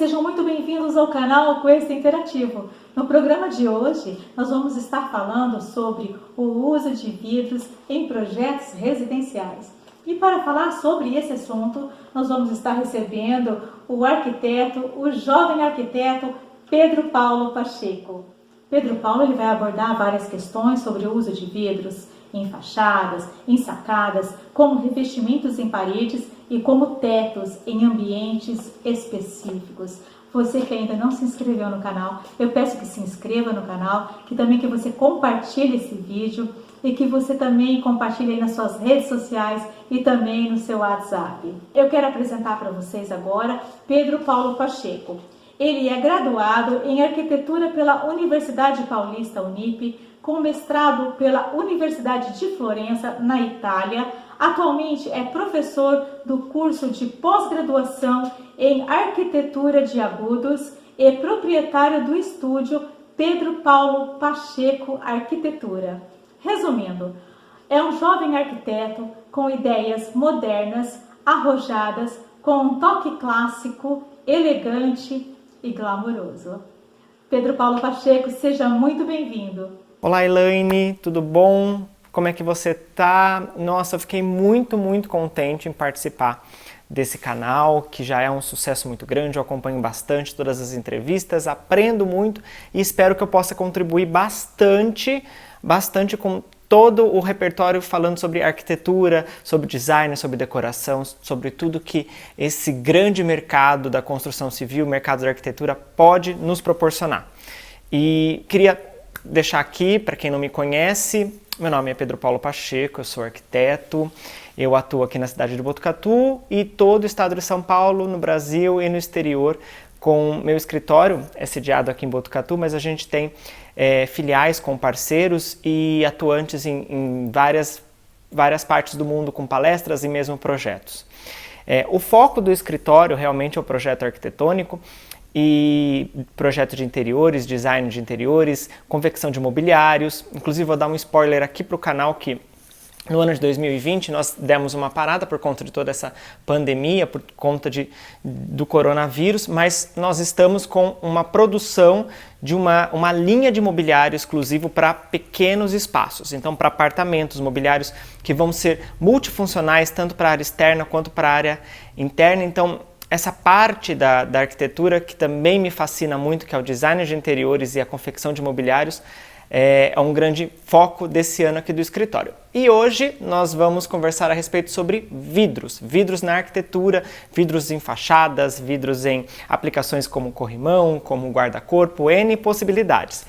sejam muito bem-vindos ao canal Quest Interativo. No programa de hoje, nós vamos estar falando sobre o uso de vidros em projetos residenciais. E para falar sobre esse assunto, nós vamos estar recebendo o jovem arquiteto Pedro Paulo Pacheco. Pedro Paulo ele vai abordar várias questões sobre o uso de vidros em fachadas, em sacadas, como revestimentos em paredes e como tetos em ambientes específicos. Você que ainda não se inscreveu no canal, eu peço que se inscreva no canal, que você compartilhe esse vídeo e que você também compartilhe aí nas suas redes sociais e também no seu WhatsApp. Eu quero apresentar para vocês agora Pedro Paulo Pacheco. Ele é graduado em Arquitetura pela Universidade Paulista Unip, com mestrado pela Universidade de Florença, na Itália. Atualmente é professor do curso de pós-graduação em Arquitetura de Agudos e proprietário do estúdio Pedro Paulo Pacheco Arquitetura. Resumindo, é um jovem arquiteto com ideias modernas, arrojadas, com um toque clássico, elegante e glamouroso. Pedro Paulo Pacheco, seja muito bem-vindo. Olá, Elaine, tudo bom? Como é que você tá? Nossa, eu fiquei muito contente em participar desse canal, que já é um sucesso muito grande. Eu acompanho bastante todas as entrevistas, aprendo muito e espero que eu possa contribuir bastante com todo o repertório falando sobre arquitetura, sobre design, sobre decoração, sobre tudo que esse grande mercado da construção civil, mercado da arquitetura pode nos proporcionar. E queria deixar aqui, para quem não me conhece, meu nome é Pedro Paulo Pacheco, eu sou arquiteto, eu atuo aqui na cidade de Botucatu e todo o estado de São Paulo, no Brasil e no exterior, com meu escritório é sediado aqui em Botucatu, mas a gente tem filiais com parceiros e atuantes em várias partes do mundo com palestras e mesmo projetos. O foco do escritório realmente é o projeto arquitetônico, e projeto de interiores, design de interiores, convecção de mobiliários. Inclusive vou dar um spoiler aqui para o canal que no ano de 2020 nós demos uma parada por conta de toda essa pandemia, por conta do coronavírus, mas nós estamos com uma produção de uma linha de mobiliário exclusivo para pequenos espaços, então para apartamentos, mobiliários que vão ser multifuncionais tanto para a área externa quanto para a área interna. Então essa parte da arquitetura que também me fascina muito, que é o design de interiores e a confecção de mobiliários, é um grande foco desse ano aqui do escritório. E hoje nós vamos conversar a respeito sobre vidros. Vidros na arquitetura, vidros em fachadas, vidros em aplicações como corrimão, como guarda-corpo, N possibilidades.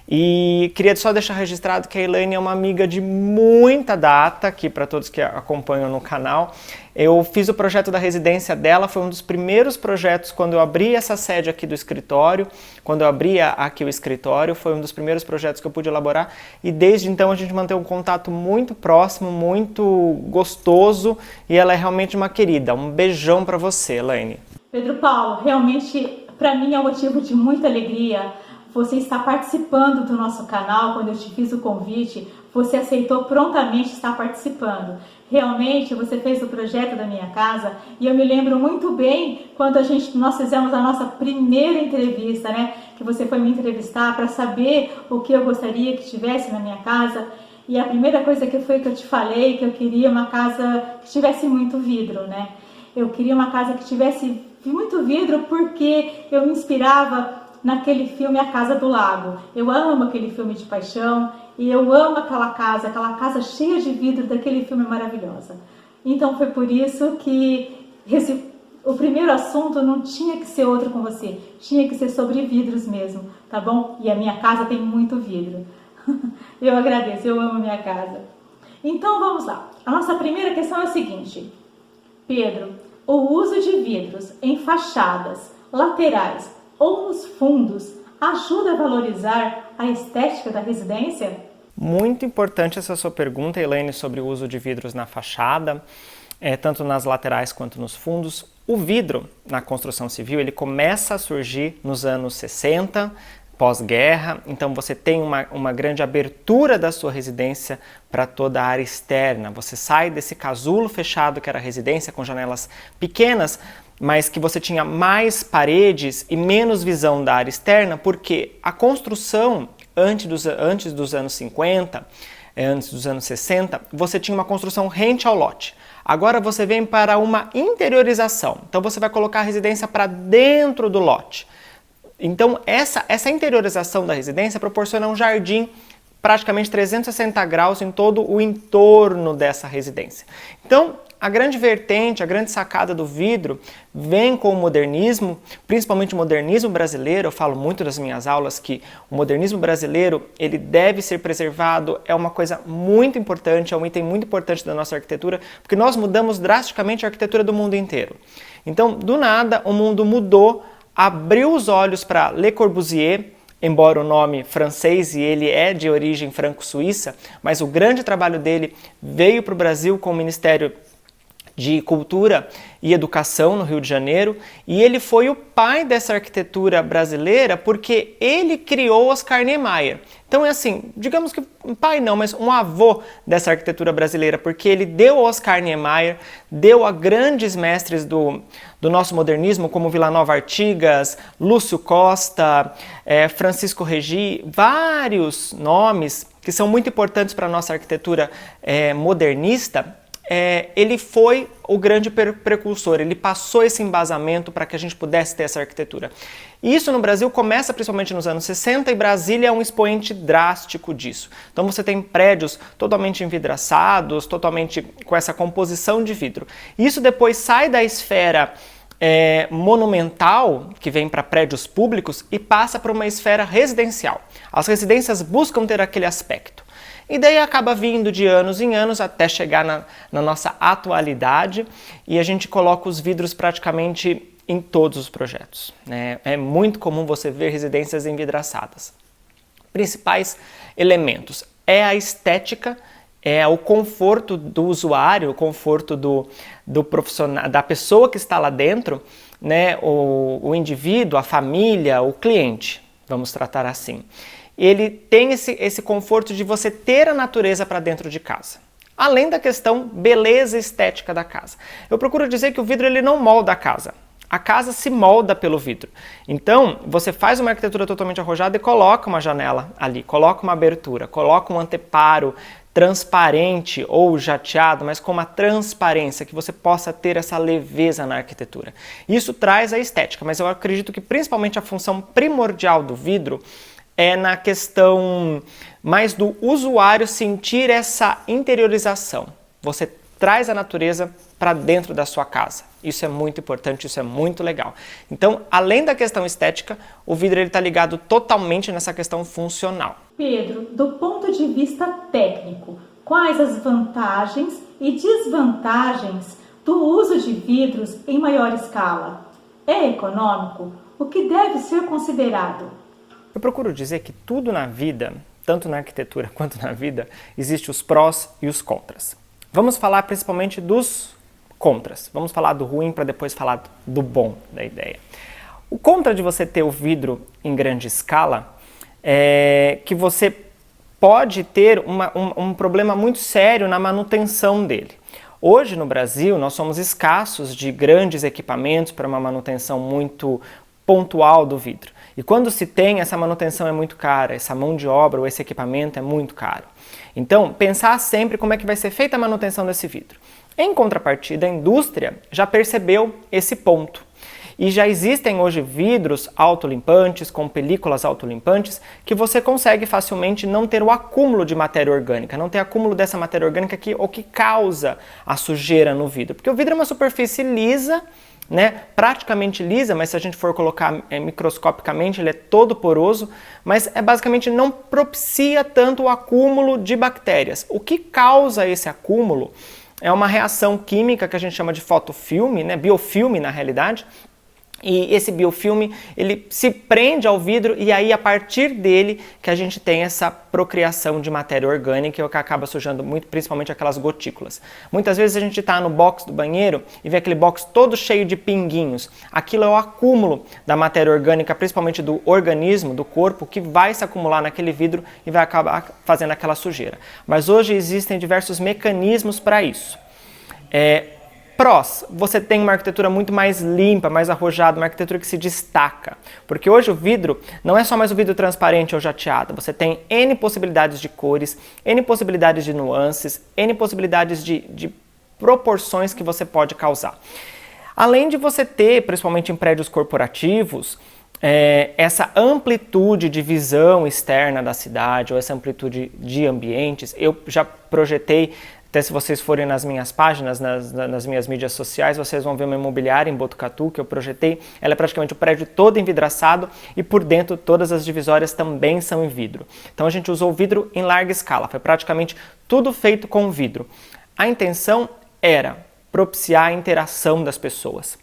E queria só deixar registrado que a Elaine é uma amiga de muita data, aqui para todos que acompanham no canal. Eu fiz o projeto da residência dela, foi um dos primeiros projetos quando eu abri essa sede aqui do escritório, quando eu abri aqui o escritório, foi um dos primeiros projetos que eu pude elaborar e desde então a gente mantém um contato muito próximo, muito gostoso e ela é realmente uma querida. Um beijão para você, Elaine. Pedro Paulo, realmente para mim é um motivo de muita alegria você está participando do nosso canal. Quando eu te fiz o convite, você aceitou prontamente estar participando. Realmente, você fez o projeto da minha casa e eu me lembro muito bem quando nós fizemos a nossa primeira entrevista, né? Que você foi me entrevistar para saber o que eu gostaria que tivesse na minha casa. E a primeira coisa que eu te falei, que eu queria uma casa que tivesse muito vidro, né? Eu queria uma casa que tivesse muito vidro porque eu me inspirava naquele filme A Casa do Lago. Eu amo aquele filme de paixão e eu amo aquela casa cheia de vidro daquele filme maravilhosa. Então foi por isso que o primeiro assunto não tinha que ser outro com você, tinha que ser sobre vidros mesmo, tá bom? E a minha casa tem muito vidro. Eu agradeço, eu amo a minha casa. Então vamos lá. A nossa primeira questão é a seguinte: Pedro, o uso de vidros em fachadas, laterais ou nos fundos ajuda a valorizar a estética da residência? Muito importante essa sua pergunta, Elaine, sobre o uso de vidros na fachada, tanto nas laterais quanto nos fundos. O vidro na construção civil ele começa a surgir nos anos 60, pós-guerra, então você tem uma grande abertura da sua residência para toda a área externa. Você sai desse casulo fechado que era a residência com janelas pequenas mas que você tinha mais paredes e menos visão da área externa, porque a construção antes dos anos 50, antes dos anos 60, você tinha uma construção rente ao lote. Agora você vem para uma interiorização, então você vai colocar a residência para dentro do lote. Então essa interiorização da residência proporciona um jardim praticamente 360 graus em todo o entorno dessa residência. Então, a grande vertente, a grande sacada do vidro vem com o modernismo, principalmente o modernismo brasileiro. Eu falo muito nas minhas aulas que o modernismo brasileiro ele deve ser preservado, é uma coisa muito importante, é um item muito importante da nossa arquitetura, porque nós mudamos drasticamente a arquitetura do mundo inteiro. Então, do nada, o mundo mudou, abriu os olhos para Le Corbusier, embora o nome francês e ele é de origem franco-suíça, mas o grande trabalho dele veio para o Brasil com o Ministério de Cultura e Educação no Rio de Janeiro, e ele foi o pai dessa arquitetura brasileira porque ele criou Oscar Niemeyer. Então é assim, digamos que um pai não, mas um avô dessa arquitetura brasileira, porque ele deu ao Oscar Niemeyer, deu a grandes mestres do nosso modernismo, como Vila Nova Artigas, Lúcio Costa, Francisco Regi, vários nomes que são muito importantes para a nossa arquitetura modernista. Ele foi o grande precursor, ele passou esse embasamento para que a gente pudesse ter essa arquitetura. E isso no Brasil começa principalmente nos anos 60 e Brasília é um expoente drástico disso. Então você tem prédios totalmente envidraçados, totalmente com essa composição de vidro. Isso depois sai da esfera monumental, que vem para prédios públicos, e passa para uma esfera residencial. As residências buscam ter aquele aspecto. E daí acaba vindo de anos em anos até chegar na nossa atualidade e a gente coloca os vidros praticamente em todos os projetos, né? É muito comum você ver residências envidraçadas. Principais elementos é a estética, é o conforto do usuário, o conforto do profissional, da pessoa que está lá dentro, né? O indivíduo, a família, o cliente, vamos tratar assim. Ele tem esse conforto de você ter a natureza para dentro de casa. Além da questão beleza estética da casa. Eu procuro dizer que o vidro ele não molda a casa. A casa se molda pelo vidro. Então, você faz uma arquitetura totalmente arrojada e coloca uma janela ali, coloca uma abertura, coloca um anteparo transparente ou jateado, mas com uma transparência, que você possa ter essa leveza na arquitetura. Isso traz a estética, mas eu acredito que principalmente a função primordial do vidro é na questão mais do usuário sentir essa interiorização. Você traz a natureza para dentro da sua casa. Isso é muito importante, isso é muito legal. Então, além da questão estética, o vidro está ligado totalmente nessa questão funcional. Pedro, do ponto de vista técnico, quais as vantagens e desvantagens do uso de vidros em maior escala? É econômico? O que deve ser considerado? Eu procuro dizer que tudo na vida, tanto na arquitetura quanto na vida, existe os prós e os contras. Vamos falar principalmente dos contras. Vamos falar do ruim para depois falar do bom da ideia. O contra de você ter o vidro em grande escala é que você pode ter um problema muito sério na manutenção dele. Hoje no Brasil nós somos escassos de grandes equipamentos para uma manutenção muito pontual do vidro. E quando se tem, essa manutenção é muito cara, essa mão de obra ou esse equipamento é muito caro. Então, pensar sempre como é que vai ser feita a manutenção desse vidro. Em contrapartida, a indústria já percebeu esse ponto. E já existem hoje vidros autolimpantes, com películas autolimpantes, que você consegue facilmente não ter o acúmulo de matéria orgânica, não ter acúmulo dessa matéria orgânica o que causa a sujeira no vidro. Porque o vidro é uma superfície lisa, né, praticamente lisa, mas se a gente for colocar microscopicamente, ele é todo poroso, mas basicamente não propicia tanto o acúmulo de bactérias. O que causa esse acúmulo é uma reação química que a gente chama de fotofilme, né, biofilme na realidade. E esse biofilme, ele se prende ao vidro e aí a partir dele que a gente tem essa procriação de matéria orgânica, que acaba sujando muito, principalmente aquelas gotículas. Muitas vezes a gente está no box do banheiro e vê aquele box todo cheio de pinguinhos. Aquilo é o acúmulo da matéria orgânica, principalmente do organismo, do corpo, que vai se acumular naquele vidro e vai acabar fazendo aquela sujeira. Mas hoje existem diversos mecanismos para isso. Prós, você tem uma arquitetura muito mais limpa, mais arrojada, uma arquitetura que se destaca. Porque hoje o vidro não é só mais o vidro transparente ou jateado, você tem N possibilidades de cores, N possibilidades de nuances, N possibilidades de proporções que você pode causar. Além de você ter, principalmente em prédios corporativos, essa amplitude de visão externa da cidade ou essa amplitude de ambientes. Eu já projetei, até se vocês forem nas minhas páginas, nas minhas mídias sociais, vocês vão ver uma imobiliária em Botucatu que eu projetei. Ela é praticamente o prédio todo envidraçado e por dentro todas as divisórias também são em vidro. Então a gente usou vidro em larga escala, foi praticamente tudo feito com vidro. A intenção era propiciar a interação das pessoas.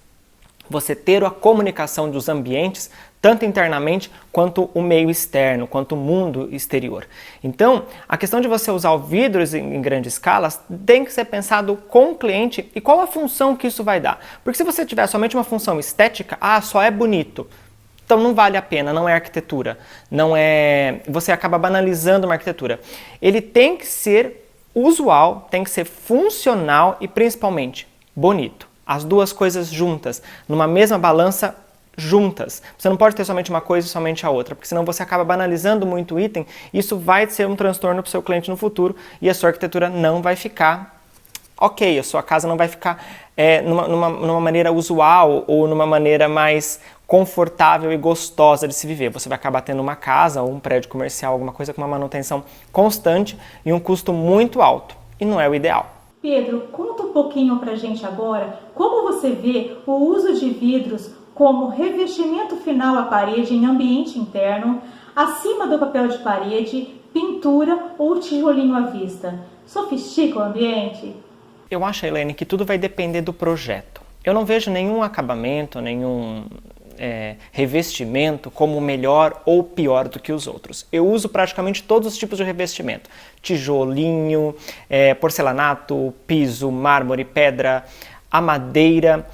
Você ter a comunicação dos ambientes, tanto internamente quanto o meio externo, quanto o mundo exterior. Então, a questão de você usar o vidro em grandes escalas tem que ser pensado com o cliente e qual a função que isso vai dar. Porque se você tiver somente uma função estética, só é bonito, então não vale a pena, não é arquitetura, você acaba banalizando uma arquitetura. Ele tem que ser usual, tem que ser funcional e principalmente bonito. As duas coisas juntas, numa mesma balança juntas. Você não pode ter somente uma coisa e somente a outra, porque senão você acaba banalizando muito o item e isso vai ser um transtorno para o seu cliente no futuro e a sua arquitetura não vai ficar ok, a sua casa não vai ficar numa maneira usual ou numa maneira mais confortável e gostosa de se viver. Você vai acabar tendo uma casa ou um prédio comercial, alguma coisa com uma manutenção constante e um custo muito alto e não é o ideal. Pedro, conta um pouquinho pra gente agora como você vê o uso de vidros como revestimento final à parede em ambiente interno, acima do papel de parede, pintura ou tijolinho à vista. Sofistica o ambiente? Eu acho, Helene, que tudo vai depender do projeto. Eu não vejo nenhum acabamento, nenhum revestimento como melhor ou pior do que os outros. Eu uso praticamente todos os tipos de revestimento. Tijolinho, porcelanato, piso, mármore, pedra, a madeira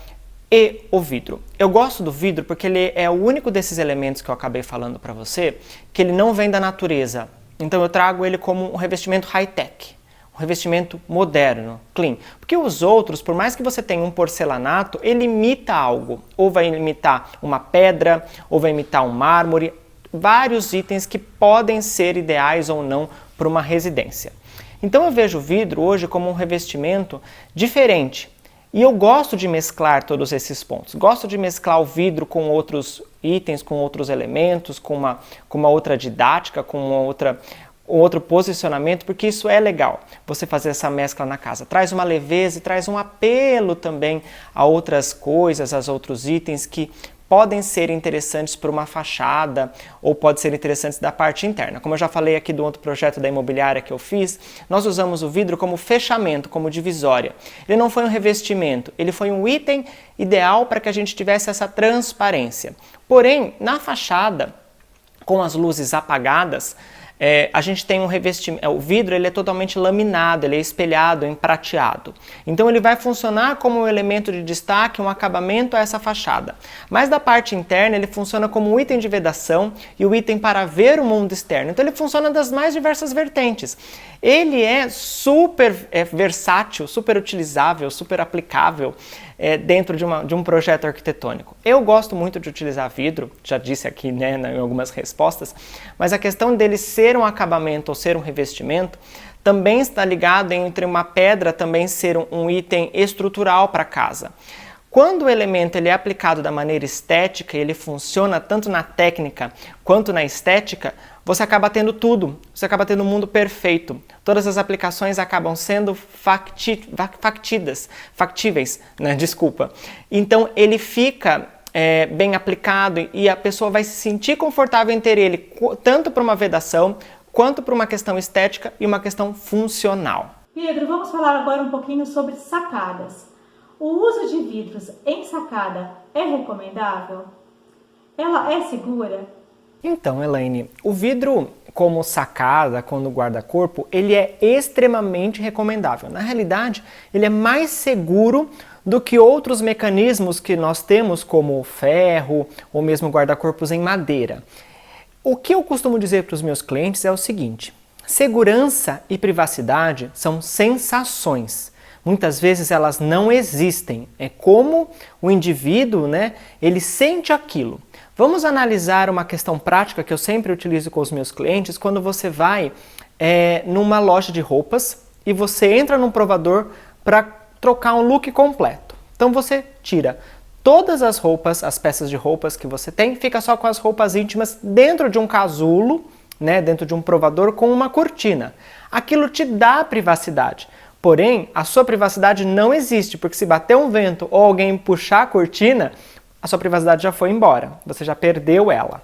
e o vidro. Eu gosto do vidro porque ele é o único desses elementos que eu acabei falando para você que ele não vem da natureza. Então eu trago ele como um revestimento high-tech. Um revestimento moderno, clean. Porque os outros, por mais que você tenha um porcelanato, ele imita algo. Ou vai imitar uma pedra, ou vai imitar um mármore. Vários itens que podem ser ideais ou não para uma residência. Então eu vejo o vidro hoje como um revestimento diferente. E eu gosto de mesclar todos esses pontos. Gosto de mesclar o vidro com outros itens, com outros elementos, com uma outra didática, com outro posicionamento, porque isso é legal, você fazer essa mescla na casa. Traz uma leveza e traz um apelo também a outras coisas, a outros itens que podem ser interessantes para uma fachada ou podem ser interessantes da parte interna. Como eu já falei aqui do outro projeto da imobiliária que eu fiz, nós usamos o vidro como fechamento, como divisória. Ele não foi um revestimento, ele foi um item ideal para que a gente tivesse essa transparência. Porém, na fachada, com as luzes apagadas, a gente tem um revestimento, o vidro ele é totalmente laminado, ele é espelhado em prateado. Então ele vai funcionar como um elemento de destaque, um acabamento a essa fachada. Mas da parte interna ele funciona como um item de vedação e o item para ver o mundo externo. Então ele funciona das mais diversas vertentes. Ele é super versátil, super utilizável, super aplicável dentro de um projeto arquitetônico. Eu gosto muito de utilizar vidro, já disse aqui em algumas respostas, mas a questão dele ser um acabamento ou ser um revestimento também está ligado entre uma pedra também ser um item estrutural para a casa. Quando o elemento ele é aplicado da maneira estética, ele funciona tanto na técnica quanto na estética, você acaba tendo tudo, você acaba tendo um mundo perfeito. Todas as aplicações acabam sendo factíveis, né? Desculpa. Então ele fica bem aplicado e a pessoa vai se sentir confortável em ter ele tanto para uma vedação quanto para uma questão estética e uma questão funcional. Pedro, vamos falar agora um pouquinho sobre sacadas. O uso de vidros em sacada é recomendável? Ela é segura? Então, Elaine, o vidro como sacada, como guarda-corpo, ele é extremamente recomendável. Na realidade, ele é mais seguro do que outros mecanismos que nós temos, como o ferro ou mesmo guarda-corpos em madeira. O que eu costumo dizer para os meus clientes é o seguinte: segurança e privacidade são sensações. muitas vezes elas não existem. É como o indivíduo, né, ele sente aquilo. Vamos analisar uma questão prática que eu sempre utilizo com os meus clientes quando você vai numa loja de roupas e você entra num provador para trocar um look completo. Então você tira todas as roupas, as peças de roupas que você tem, fica só com as roupas íntimas dentro de um casulo, né, dentro de um provador com uma cortina. Aquilo te dá privacidade. Porém, a sua privacidade não existe, porque se bater um vento ou alguém puxar a cortina, a sua privacidade já foi embora, você já perdeu ela.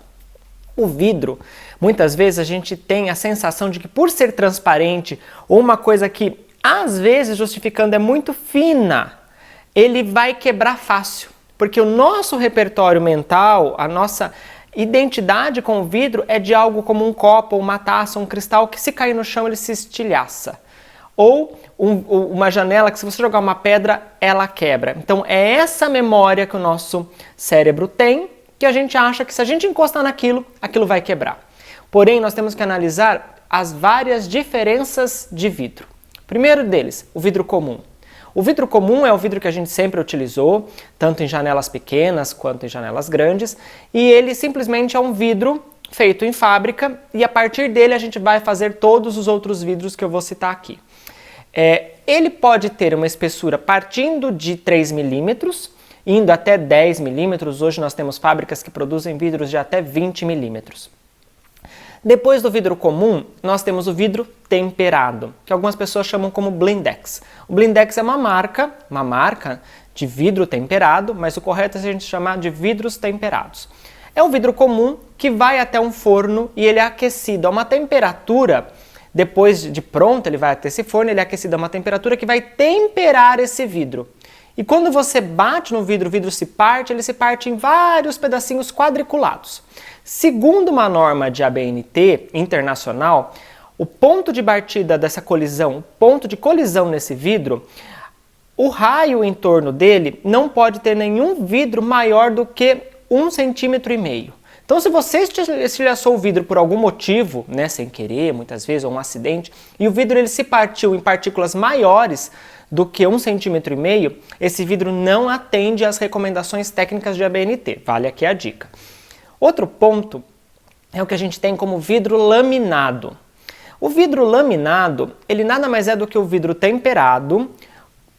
O vidro, muitas vezes a gente tem a sensação de que por ser transparente ou uma coisa que às vezes justificando é muito fina, ele vai quebrar fácil, porque o nosso repertório mental, a nossa identidade com o vidro é de algo como um copo, uma taça, um cristal que se cair no chão ele se estilhaça. Ou uma janela que se você jogar uma pedra, ela quebra. Então é essa memória que o nosso cérebro tem, que a gente acha que se a gente encostar naquilo, aquilo vai quebrar. Porém, nós temos que analisar as várias diferenças de vidro. Primeiro deles, o vidro comum. O vidro comum é o vidro que a gente sempre utilizou, tanto em janelas pequenas quanto em janelas grandes, e ele simplesmente é um vidro feito em fábrica e a partir dele a gente vai fazer todos os outros vidros que eu vou citar aqui. Ele pode ter uma espessura partindo de 3 milímetros, indo até 10 milímetros. Hoje nós temos fábricas que produzem vidros de até 20 milímetros. Depois do vidro comum, nós temos o vidro temperado, que algumas pessoas chamam como blindex. O blindex é uma marca de vidro temperado, mas o correto é a gente chamar de vidros temperados. É um vidro comum que vai até um forno e ele é aquecido a uma temperatura, depois de pronto ele vai até esse forno, ele é aquecido a uma temperatura que vai temperar esse vidro. E quando você bate no vidro, o vidro se parte, ele se parte em vários pedacinhos quadriculados. Segundo uma norma de ABNT internacional, o ponto de partida dessa colisão, o ponto de colisão nesse vidro, o raio em torno dele não pode ter nenhum vidro maior do que 1,5 cm. Então, se você estilhaçou o vidro por algum motivo, né, sem querer, muitas vezes, ou um acidente, e o vidro ele se partiu em partículas maiores do que 1,5 cm, esse vidro não atende às recomendações técnicas de ABNT. Vale aqui a dica. Outro ponto é o que a gente tem como vidro laminado. O vidro laminado, ele nada mais é do que o vidro temperado,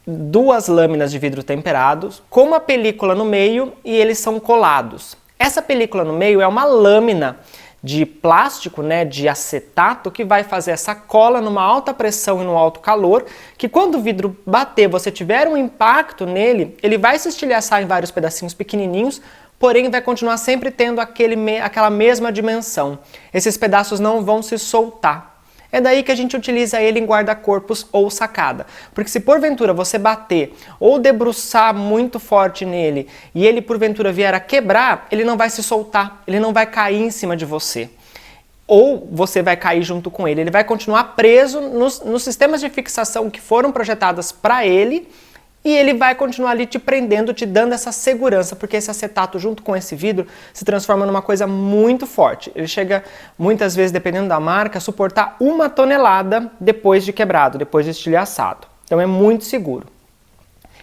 duas lâminas de vidro temperados, com uma película no meio e eles são colados. Essa película no meio é uma lâmina de plástico, né, de acetato, que vai fazer essa cola numa alta pressão e no alto calor, que quando o vidro bater, você tiver um impacto nele, ele vai se estilhaçar em vários pedacinhos pequenininhos, porém vai continuar sempre tendo aquela mesma dimensão. Esses pedaços não vão se soltar. É daí que a gente utiliza ele em guarda-corpos ou sacada. Porque se porventura você bater ou debruçar muito forte nele e ele porventura vier a quebrar, ele não vai se soltar, ele não vai cair em cima de você. Ou você vai cair junto com ele. Ele vai continuar preso nos sistemas de fixação que foram projetadas para ele e ele vai continuar ali te prendendo, te dando essa segurança, porque esse acetato junto com esse vidro se transforma numa coisa muito forte. Ele chega, muitas vezes, dependendo da marca, a suportar 1 tonelada depois de quebrado, depois de estilhaçado. Então é muito seguro.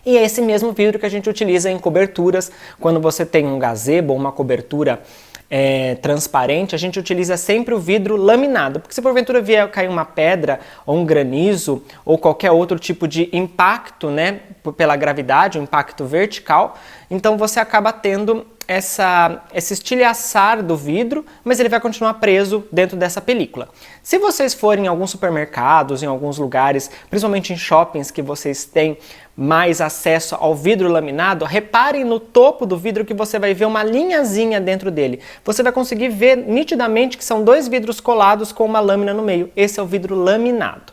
E é esse mesmo vidro que a gente utiliza em coberturas, quando você tem um gazebo ou uma cobertura transparente, a gente utiliza sempre o vidro laminado, porque se porventura vier cair uma pedra ou um granizo ou qualquer outro tipo de impacto, né, pela gravidade, um impacto vertical, então você acaba tendo esse estilhaçar do vidro, mas ele vai continuar preso dentro dessa película. Se vocês forem em alguns supermercados, em alguns lugares, principalmente em shoppings que vocês têm mais acesso ao vidro laminado, reparem no topo do vidro que você vai ver uma linhazinha dentro dele. Você vai conseguir ver nitidamente que são 2 vidros colados com uma lâmina no meio. Esse é o vidro laminado.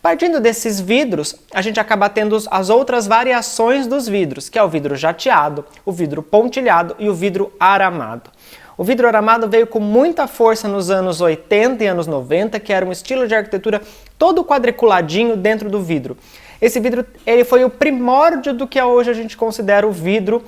Partindo desses vidros, a gente acaba tendo as outras variações dos vidros, que é o vidro jateado, o vidro pontilhado e o vidro aramado. O vidro aramado veio com muita força nos anos 80 e anos 90, que era um estilo de arquitetura todo quadriculadinho dentro do vidro. Esse vidro ele foi o primórdio do que hoje a gente considera o vidro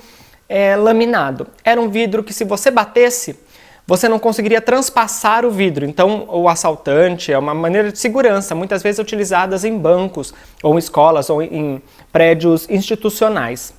laminado. Era um vidro que se você batesse, você não conseguiria transpassar o vidro. Então, o assaltante é uma maneira de segurança, muitas vezes utilizadas em bancos, ou em escolas, ou em prédios institucionais,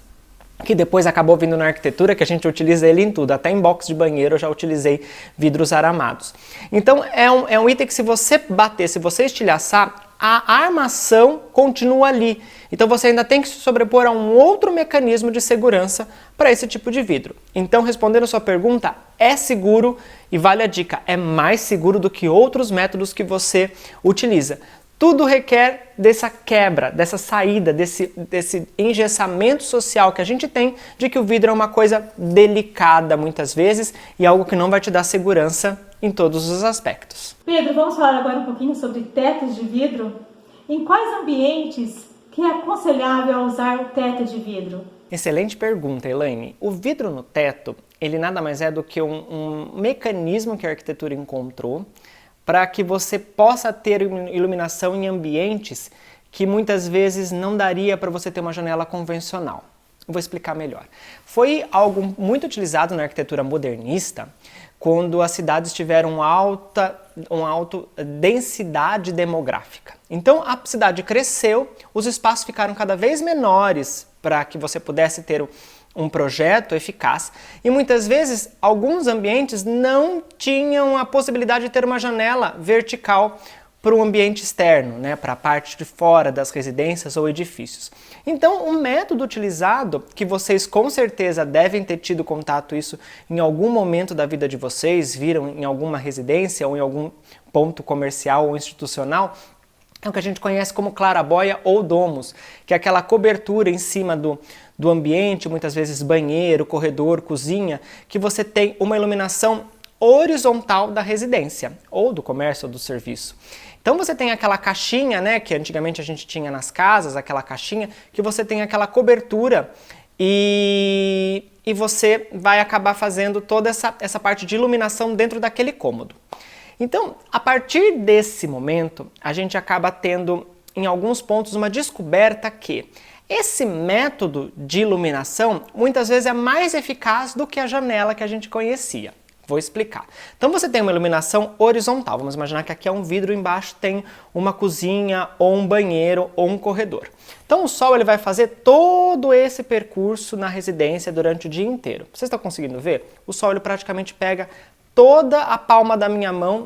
que depois acabou vindo na arquitetura, que a gente utiliza ele em tudo, até em box de banheiro eu já utilizei vidros aramados. Então, é um item que, se você bater, se você estilhaçar, a armação continua ali. Então você ainda tem que se sobrepor a um outro mecanismo de segurança para esse tipo de vidro. Então, respondendo a sua pergunta, é seguro e vale a dica, é mais seguro do que outros métodos que você utiliza. Tudo requer dessa quebra, dessa saída, desse engessamento social que a gente tem de que o vidro é uma coisa delicada muitas vezes e algo que não vai te dar segurança em todos os aspectos. Pedro, vamos falar agora um pouquinho sobre tetos de vidro. Em quais ambientes que é aconselhável usar o teto de vidro? Excelente pergunta, Elaine. O vidro no teto, ele nada mais é do que um mecanismo que a arquitetura encontrou para que você possa ter iluminação em ambientes que muitas vezes não daria para você ter uma janela convencional. Vou explicar melhor. Foi algo muito utilizado na arquitetura modernista quando as cidades tiveram uma alta densidade demográfica. Então a cidade cresceu, os espaços ficaram cada vez menores para que você pudesse ter um projeto eficaz e muitas vezes alguns ambientes não tinham a possibilidade de ter uma janela vertical para o ambiente externo, né, para a parte de fora das residências ou edifícios. Então, o método utilizado, que vocês com certeza devem ter tido contato isso em algum momento da vida de vocês, viram em alguma residência ou em algum ponto comercial ou institucional, é o que a gente conhece como claraboia ou domus, que é aquela cobertura em cima do ambiente, muitas vezes banheiro, corredor, cozinha, que você tem uma iluminação horizontal da residência, ou do comércio ou do serviço. Então você tem aquela caixinha, né, que antigamente a gente tinha nas casas, aquela caixinha, que você tem aquela cobertura e você vai acabar fazendo toda essa parte de iluminação dentro daquele cômodo. Então, a partir desse momento, a gente acaba tendo, em alguns pontos, uma descoberta que esse método de iluminação, muitas vezes, é mais eficaz do que a janela que a gente conhecia. Vou explicar. Então você tem uma iluminação horizontal. Vamos imaginar que aqui é um vidro, embaixo tem uma cozinha, ou um banheiro, ou um corredor. Então o sol ele vai fazer todo esse percurso na residência durante o dia inteiro. Vocês estão conseguindo ver? O sol ele praticamente pega toda a palma da minha mão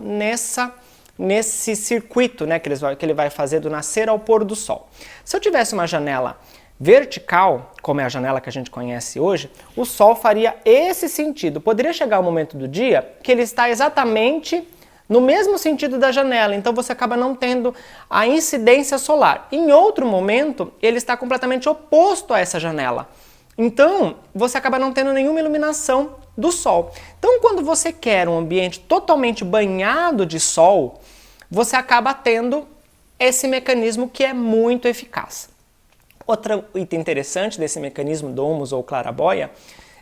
nesse circuito, né, que ele vai fazer do nascer ao pôr do sol. Se eu tivesse uma janela vertical, como é a janela que a gente conhece hoje, o sol faria esse sentido. Poderia chegar um momento do dia que ele está exatamente no mesmo sentido da janela, então você acaba não tendo a incidência solar. Em outro momento, ele está completamente oposto a essa janela. Então, você acaba não tendo nenhuma iluminação do sol. Então, quando você quer um ambiente totalmente banhado de sol, você acaba tendo esse mecanismo que é muito eficaz. Outro item interessante desse mecanismo domus ou claraboia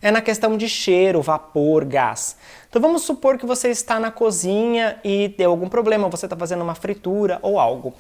é na questão de cheiro, vapor, gás. Então vamos supor que você está na cozinha e deu algum problema, você está fazendo uma fritura ou algo.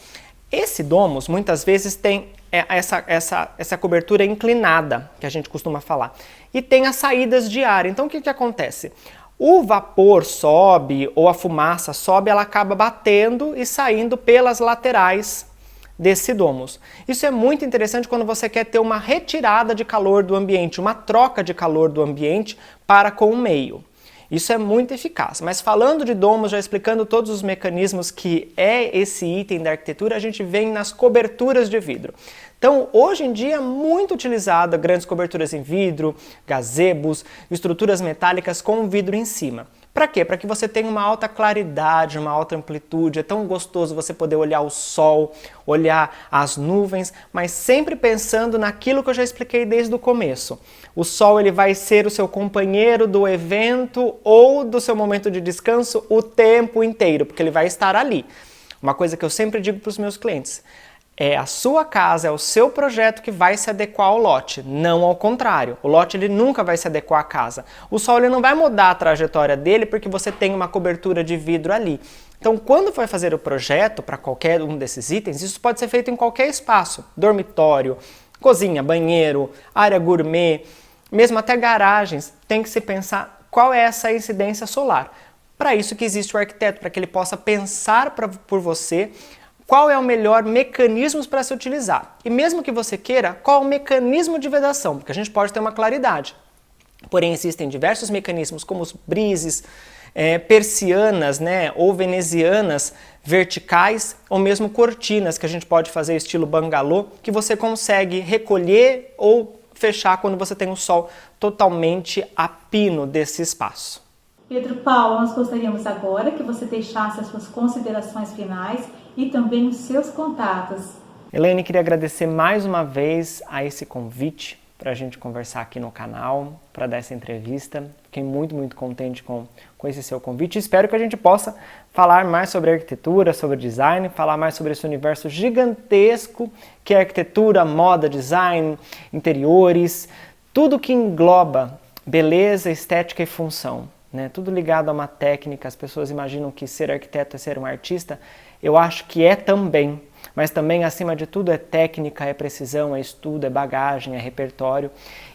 Esse domus muitas vezes tem essa cobertura inclinada, que a gente costuma falar, e tem as saídas de ar. Então o que acontece? O vapor sobe ou a fumaça sobe, ela acaba batendo e saindo pelas laterais desse domus. Isso é muito interessante quando você quer ter uma retirada de calor do ambiente, uma troca de calor do ambiente para com o meio. Isso é muito eficaz. Mas falando de domus, já explicando todos os mecanismos que é esse item da arquitetura, a gente vem nas coberturas de vidro. Então, hoje em dia, é muito utilizada grandes coberturas em vidro, gazebos, estruturas metálicas com vidro em cima. Para quê? Para que você tenha uma alta claridade, uma alta amplitude. É tão gostoso você poder olhar o sol, olhar as nuvens, mas sempre pensando naquilo que eu já expliquei desde o começo. O sol ele vai ser o seu companheiro do evento ou do seu momento de descanso o tempo inteiro, porque ele vai estar ali. Uma coisa que eu sempre digo para os meus clientes: é a sua casa, é o seu projeto que vai se adequar ao lote, não ao contrário. O lote ele nunca vai se adequar à casa. O sol ele não vai mudar a trajetória dele porque você tem uma cobertura de vidro ali. Então, quando for fazer o projeto para qualquer um desses itens, isso pode ser feito em qualquer espaço. Dormitório, cozinha, banheiro, área gourmet, mesmo até garagens. Tem que se pensar qual é essa incidência solar. Para isso que existe o arquiteto, para que ele possa pensar por você qual é o melhor mecanismo para se utilizar. E mesmo que você queira, qual é o mecanismo de vedação, porque a gente pode ter uma claridade. Porém, existem diversos mecanismos, como os brises, persianas, né, ou venezianas verticais, ou mesmo cortinas, que a gente pode fazer estilo bangalô, que você consegue recolher ou fechar quando você tem o sol totalmente a pino desse espaço. Pedro Paulo, nós gostaríamos agora que você deixasse as suas considerações finais e também os seus contatos. Elaine, queria agradecer mais uma vez a esse convite para a gente conversar aqui no canal, para dar essa entrevista. Fiquei muito contente com esse seu convite. Espero que a gente possa falar mais sobre arquitetura, sobre design, falar mais sobre esse universo gigantesco que é arquitetura, moda, design, interiores, tudo que engloba beleza, estética e função, né? Tudo ligado a uma técnica. As pessoas imaginam que ser arquiteto é ser um artista. Eu acho que é também. Mas também, acima de tudo, é técnica, é precisão, é estudo, é bagagem, é repertório.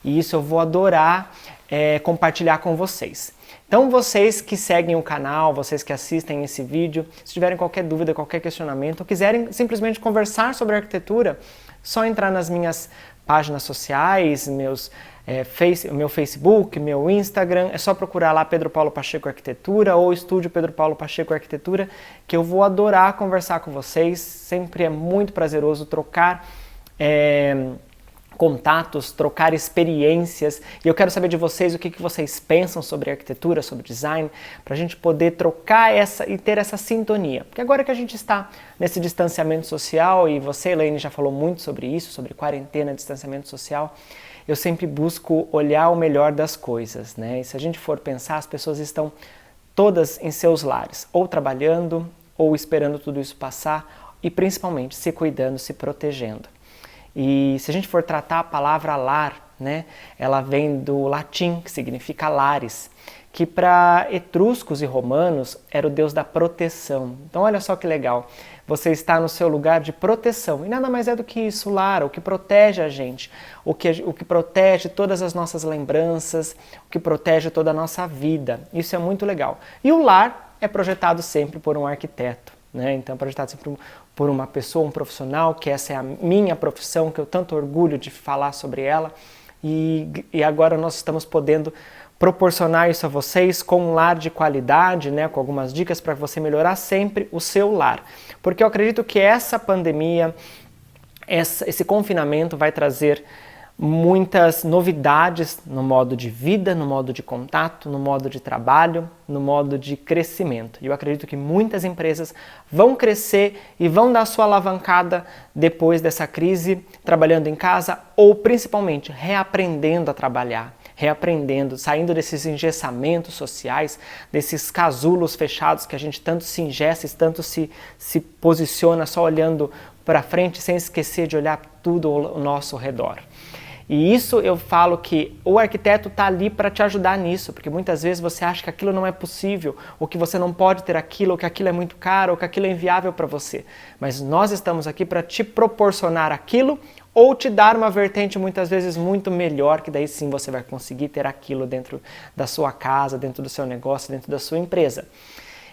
E isso eu vou adorar compartilhar com vocês. Então, vocês que seguem o canal, vocês que assistem esse vídeo, se tiverem qualquer dúvida, qualquer questionamento, ou quiserem simplesmente conversar sobre arquitetura, só entrar nas minhas páginas sociais, meu Facebook, meu Instagram, é só procurar lá Pedro Paulo Pacheco Arquitetura ou Estúdio Pedro Paulo Pacheco Arquitetura, que eu vou adorar conversar com vocês. Sempre é muito prazeroso trocar contatos, trocar experiências, e eu quero saber de vocês o que vocês pensam sobre arquitetura, sobre design, para a gente poder trocar e ter essa sintonia. Porque agora que a gente está nesse distanciamento social, e você, Elaine, já falou muito sobre isso, sobre quarentena, distanciamento social, eu sempre busco olhar o melhor das coisas, né? E se a gente for pensar, as pessoas estão todas em seus lares, ou trabalhando, ou esperando tudo isso passar, e principalmente se cuidando, se protegendo. E se a gente for tratar a palavra lar, né, ela vem do latim, que significa lares, que para etruscos e romanos era o deus da proteção. Então olha só que legal, você está no seu lugar de proteção, e nada mais é do que isso, lar, o que protege a gente, o que protege todas as nossas lembranças, o que protege toda a nossa vida. Isso é muito legal. E o lar é projetado sempre por um arquiteto, né? Então é projetado sempre por uma pessoa, um profissional, que essa é a minha profissão, que eu tanto orgulho de falar sobre ela, e agora nós estamos podendo proporcionar isso a vocês com um lar de qualidade, né, com algumas dicas para você melhorar sempre o seu lar. Porque eu acredito que essa pandemia, esse confinamento vai trazer muitas novidades no modo de vida, no modo de contato, no modo de trabalho, no modo de crescimento. E eu acredito que muitas empresas vão crescer e vão dar sua alavancada depois dessa crise, trabalhando em casa ou principalmente reaprendendo a trabalhar, reaprendendo, saindo desses engessamentos sociais, desses casulos fechados que a gente tanto se engessa, tanto se posiciona só olhando para frente, sem esquecer de olhar tudo ao nosso redor. E isso eu falo que o arquiteto está ali para te ajudar nisso, porque muitas vezes você acha que aquilo não é possível, ou que você não pode ter aquilo, ou que aquilo é muito caro, ou que aquilo é inviável para você. Mas nós estamos aqui para te proporcionar aquilo, ou te dar uma vertente muitas vezes muito melhor, que daí sim você vai conseguir ter aquilo dentro da sua casa, dentro do seu negócio, dentro da sua empresa.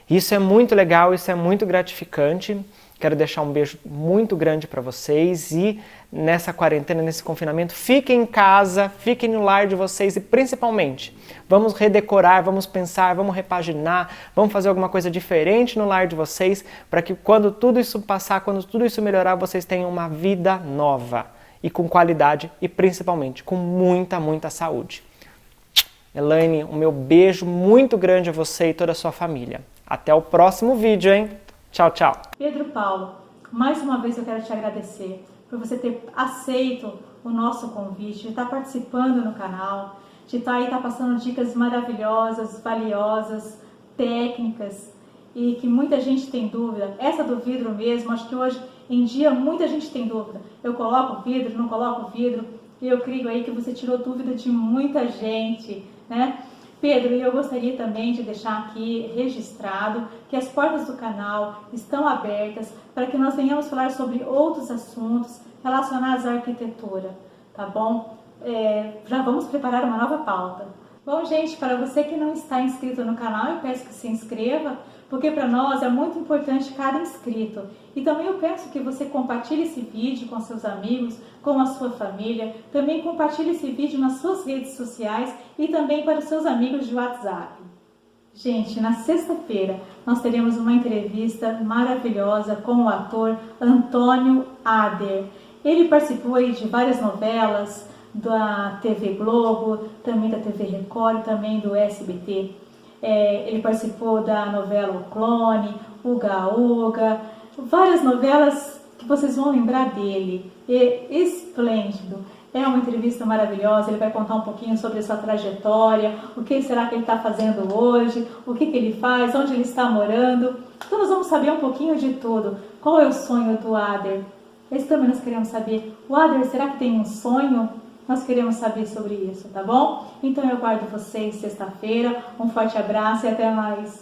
Isso é muito legal, isso é muito gratificante. Quero deixar um beijo muito grande para vocês e nessa quarentena, nesse confinamento, fiquem em casa, fiquem no lar de vocês e principalmente, vamos redecorar, vamos pensar, vamos repaginar, vamos fazer alguma coisa diferente no lar de vocês para que quando tudo isso passar, quando tudo isso melhorar, vocês tenham uma vida nova e com qualidade e principalmente com muita saúde. Elaine, o meu beijo muito grande a você e toda a sua família. Até o próximo vídeo, hein? Tchau, tchau. Pedro Paulo, mais uma vez eu quero te agradecer por você ter aceito o nosso convite, de estar participando no canal, de estar aí passando dicas maravilhosas, valiosas, técnicas e que muita gente tem dúvida. Essa do vidro mesmo, acho que hoje em dia muita gente tem dúvida. Eu coloco vidro, não coloco vidro, e eu creio aí que você tirou dúvida de muita gente, né? Pedro, eu gostaria também de deixar aqui registrado que as portas do canal estão abertas para que nós venhamos falar sobre outros assuntos relacionados à arquitetura, tá bom? Já vamos preparar uma nova pauta. Bom, gente, para você que não está inscrito no canal, eu peço que se inscreva, porque para nós é muito importante cada inscrito. E também eu peço que você compartilhe esse vídeo com seus amigos, com a sua família. Também compartilhe esse vídeo nas suas redes sociais e também para os seus amigos de WhatsApp. Gente, na sexta-feira nós teremos uma entrevista maravilhosa com o ator Antônio Ader. Ele participou aí de várias novelas da TV Globo, também da TV Record, também do SBT. Ele participou da novela O Clone, Uga Uga, várias novelas que vocês vão lembrar dele. Esplêndido. É uma entrevista maravilhosa, ele vai contar um pouquinho sobre a sua trajetória, o que será que ele está fazendo hoje, o que ele faz, onde ele está morando. Então nós vamos saber um pouquinho de tudo. Qual é o sonho do Ader? Esse também nós queremos saber. O Ader, será que tem um sonho? Nós queremos saber sobre isso, tá bom? Então eu aguardo vocês sexta-feira. Um forte abraço e até mais.